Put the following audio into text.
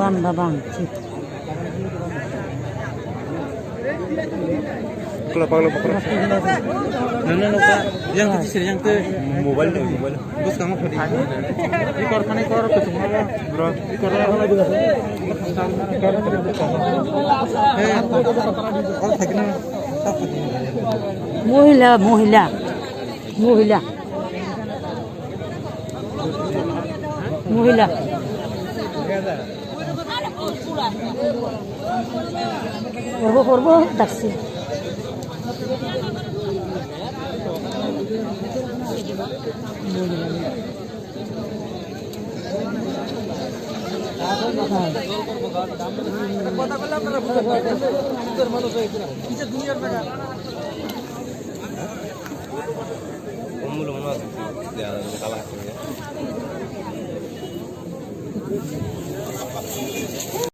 বান্দা বাংছি Kalau paglo paglo. Nana lupa yang kecil sih yang ke mobile deh mobile. Bos kamu pergi. Ikor mana ikor ketemu lah bro. Ikor apa juga sih? Ikor kalau sakitnya apa sih? মহিলা মহিলা মহিলা মহিলা করবো করবো ডাকছি Umul mana? Dia kalah.